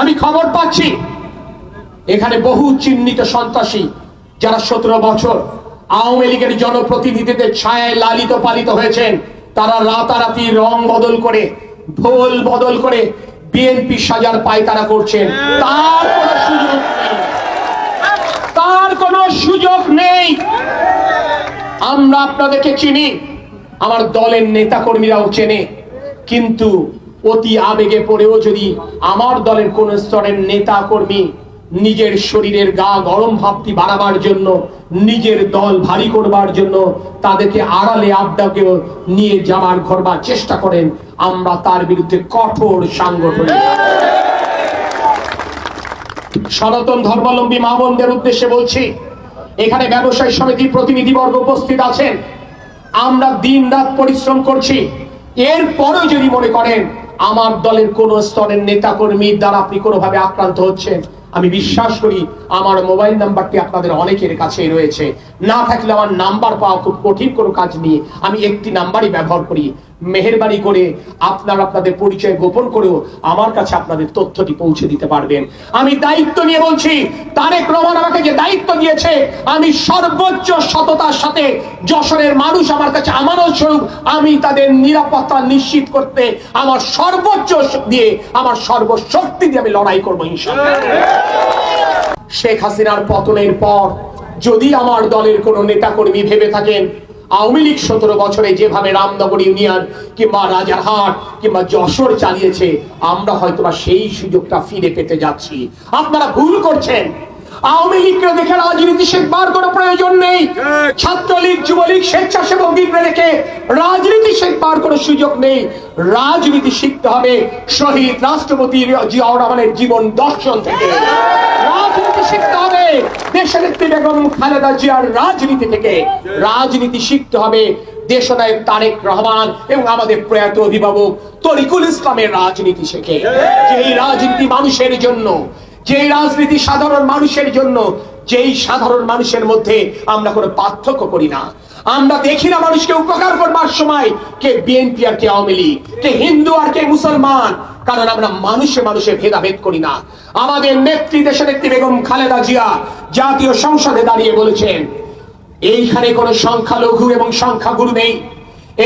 আমি খবর পাচ্ছি এখানে বহু চিহ্নিত সন্ত্রাসী যারা 17 বছর আওয়ামী লীগের জনপ্রতিনিধিদের ছায়ায় লালিত পালিত হয়েছেন, তারা রাতারাতি রং বদল করে, ঢোল বদল করে বিএনপি সাজার পায়তারা করছেন। তার কোনো সুযোগ নেই। আমরা আপনাদেরকে চিনি, আমার দলের নেতা কর্মীরাও চেনে, কিন্তু অতি আবেগে পড়েও যদি আমার দলের কোন স্তরের নেতা কর্মী নিজের শরীরের গা গরম ভাবটি বাড়াবার জন্য, নিজের দল ভারী করবার জন্য তাদেরকে আড়ালে আড্ডাকে নিয়ে যাবার ঘরবার চেষ্টা করেন, আমরা তার বিরুদ্ধে কঠোর সাংগঠনিক সনাতন ধর্মাবলম্বী মা বোনদের উদ্দেশ্যে বলছি, এখানে ব্যবসায়ী সমিতির প্রতিনিধিবর্গ উপস্থিত আছেন। আমরা দিন রাত পরিশ্রম করছি। এরপরেও যদি মনে করেন আমার দলের কোন স্তরের নেতা কর্মীর দ্বারা আপনি কোনোভাবে আক্রান্ত হচ্ছেন, আমি বিশ্বাস করি আমার মোবাইল নাম্বারটি আপনাদের অনেকের কাছেই রয়েছে। না থাকলে আমার নাম্বার পাওয়া খুব কঠিন কোনো কাজ নিয়ে আমি একটি নাম্বারই ব্যবহার করি। মেহেরবানি করে আপনারা আপনাদের পরিচয় গোপন করেও আমার কাছে আপনাদের তথ্যটি পৌঁছে দিতে পারবেন। আমি দায়িত্ব নিয়ে বলছি, তারেক রহমান আমাকে যে দায়িত্ব দিয়েছে, আমি সর্বোচ্চ সততার সাথে যশোরের মানুষ আমার কাছে আমানত স্বরূপ আমি তাদের নিরাপত্তা নিশ্চিত করতে আমার সর্বোচ্চ দিয়ে, আমার সর্বশক্তি দিয়ে আমি লড়াই করবো ইনশাআল্লাহ। শেখ হাসিনার পতনের পর যদি আমার দলের কোনো নেতা কর্মী ভেবে থাকেন আওয়ামী লীগ 17 বছরে যেভাবে রামনগর ইউনিয়ন কিংবা রাজারহাট কিংবা যশোর চালিয়েছে, আমরা হয়তোবা সেই সুযোগটা ফিরে পেতে যাচ্ছি, আপনারা ভুল করছেন। আওয়ামী লীগকে দেখে রাজনীতি শেখবার কোনো প্রয়োজন নেই। ছাত্রলীগ, যুবলীগ, স্বেচ্ছাসেবক লীগকে দেখে রাজনীতি শেখবার কোনো সুযোগ নেই। রাজনীতি শিখতে হবে শহীদ রাষ্ট্রপতি জিয়াউর রহমানের জীবন দর্শন থেকে। রাজনীতি শিখতে হবে দেশনেত্রী বেগম খালেদা জিয়ার রাজনীতি থেকে। রাজনীতি শিখতে হবে দেশনায়ক তারেক রহমান এবং আমাদের প্রয়াত অভিভাবক তরিকুল ইসলামের রাজনীতি শেখে। যেই রাজনীতি মানুষের জন্য, যেই রাজনীতি সাধারণ মানুষের জন্য, যেই সাধারণ মানুষের মধ্যে আমরা কোনো পার্থক্য করি না। আমরা দেখি না মানুষকে উপকার করবার সময় কে বিএনপি আর কে আওয়ামী লীগ, কে হিন্দু আর কে মুসলমান, কারণ আমরা মানুষে মানুষে ভেদাভেদ করি না। আমাদের নেত্রী দেশনেত্রী বেগম খালেদা জিয়া জাতীয় সংসদে দাঁড়িয়ে বলেছেন, এইখানে কোনো সংখ্যালঘু এবং সংখ্যাগুরু নেই।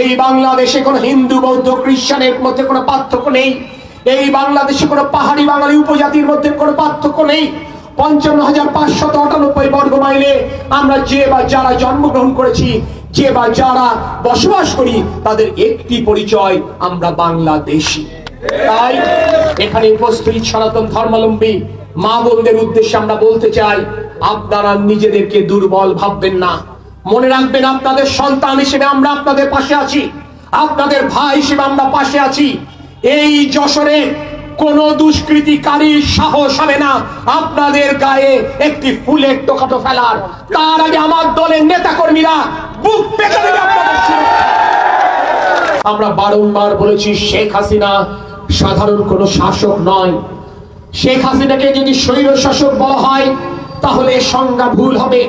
এই বাংলাদেশে কোনো হিন্দু, বৌদ্ধ, খ্রিস্টানের মধ্যে কোনো পার্থক্য নেই। এই বাংলাদেশে কোনো পাহাড়ি বাঙালি উপজাতির মধ্যে কোনো পার্থক্য নেই। 55,598 বর্গ মাইলে আমরা যে বা যারা জন্মগ্রহণ করেছি, যে বা যারা বসবাস করি, তাদের একটি পরিচয়, আমরা বাংলাদেশী। তাই এখানে উপস্থিত সনাতন ধর্মাবলম্বী মা বোনদের উদ্দেশ্যে আমরা বলতে চাই, আপনারা নিজেদেরকে দুর্বল ভাববেন না। মনে রাখবেন, আপনাদের সন্তান হিসেবে আমরা আপনাদের পাশে আছি, আপনাদের ভাই হিসেবে আমরা পাশে আছি। এই যশোরে কোন দুষ্কৃতিকারীর সাহস হবে না আপনাদের গায়ে একটি ফুলের টোকাটো ফেলার। তার আগে আমার দলের নেতা কর্মীরা বুক পেতে দেবে আপনাদের সুরক্ষা। আমরা বারংবার বলেছি, শেখ হাসিনা সাধারণ কোন শাসক নয়। শেখ হাসিনাকে যদি স্বৈর শাসক বলা হয় তাহলে সংজ্ঞা ভুল হবে।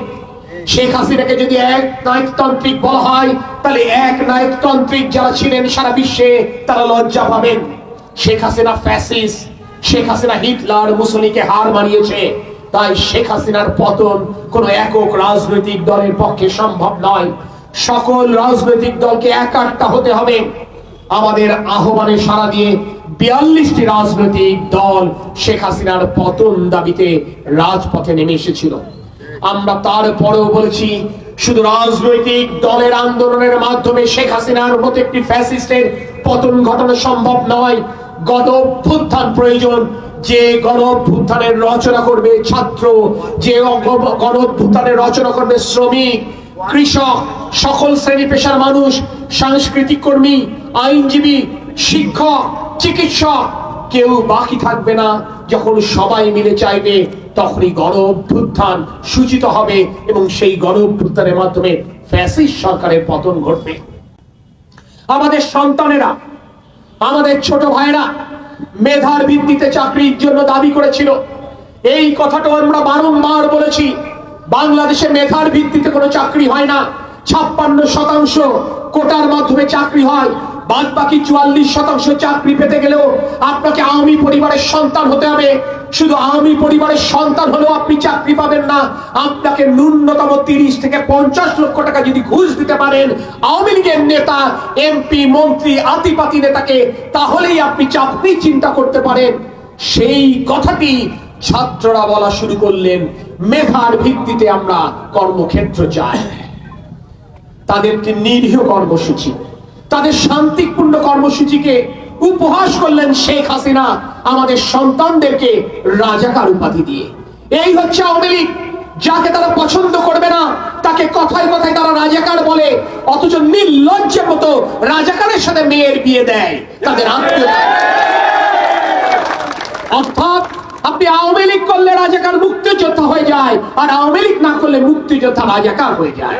শেখ হাসিনাকে যদি এক নায়কতান্ত্রিক বলা হয় তাহলে এক নায়কতান্ত্রিক যারা ছিলেন সারা বিশ্বে তারা লজ্জা পাবেন। শেখ হাসিনা ফ্যাসিস্ট, শেখ হাসিনা হিটলার, মুসলিনকে হার মানিয়েছে। তাই শেখ হাসিনার পতন কোন একক রাজনৈতিক দলের পক্ষে সম্ভব নয়। সকল রাজনৈতিক দলকে একাট্টা হতে হবে। আমাদের আহ্বানে সাড়া দিয়ে 42টি রাজনৈতিক দল শেখ হাসিনার পতন দাবিতে রাজপথে নেমে এসেছিল। আমরা তারপরেও বলেছি, শুধু রাজনৈতিক দলের আন্দোলনের মাধ্যমে শেখ হাসিনার মতো একটি ফ্যাসিস্টের পতন ঘটানো সম্ভব নয়। গণ অভ্যুত্থান প্রয়োজন। যে গণ অভ্যুত্থানের রচনা করবে ছাত্র, যে গণ অভ্যুত্থানের রচনা করবে শ্রমিক, কৃষক, সকল শ্রেণী পেশার মানুষ, সাংস্কৃতিক কর্মী, আইনজীবী, শিক্ষক, চিকিৎসক, কেউ বাকি থাকবে না। যখন সবাই মিলে চাইবে তখনই গণ অভ্যুত্থান সূচিত হবে এবং সেই গণ অভ্যুত্থানের মাধ্যমে ফ্যাসিস্ট সরকারের পতন ঘটবে। আমাদের সন্তানেরা, আমাদের ছোট ভাইরা মেধার ভিত্তিতে চাকরির জন্য দাবি করেছিল। এই কথাটা আমরা বারংবার বলেছি, বাংলাদেশে মেধার ভিত্তিতে কোনো চাকরি হয় না। 56% কোটার মাধ্যমে চাকরি হয়। বাদ বাকি 44% চাকরি পেতে গেলেও আপনাকে আওয়ামী পরিবারের সন্তান হতে হবে। শুধু আওয়ামী পরিবারের সন্তান হলেও আপনি চাকরি পাবেন না, আপনাকে ন্যূনতম 30 থেকে 50 লক্ষ টাকা যদি ঘুষ দিতে পারেন আওয়ামী লীগের নেতা, এমপি, মন্ত্রী, আতিপাতি নেতাকে, তাহলেই আপনি চাকরি চিন্তা করতে পারেন। সেই কথাটি ছাত্ররা বলা শুরু করলেন, মেধার ভিত্তিতে আমরা কর্মক্ষেত্র চাই। তাদেরকে নিরীহ কর্মসূচি, তাদের শান্তিপূর্ণ কর্মসূচিকে উপহাস করলেন শেখ হাসিনা আমাদের সন্তানদেরকে রাজাকার উপাধি দিয়ে। এই হচ্ছে আওয়ামী লীগ। যাকে তারা পছন্দ করবে না তাকে কথায় কথায় তারা রাজাকার বলে, অথচ নির্লজ্জের মতো রাজাকারের সাথে মেয়ের বিয়ে দেয় তাদের আত্মীয়তা। অর্থাৎ আপনি আওয়ামী লীগ করলে রাজাকার মুক্তিযোদ্ধা হয়ে যায়, আর আওয়ামী লীগ না করলে মুক্তিযোদ্ধা রাজাকার হয়ে যায়।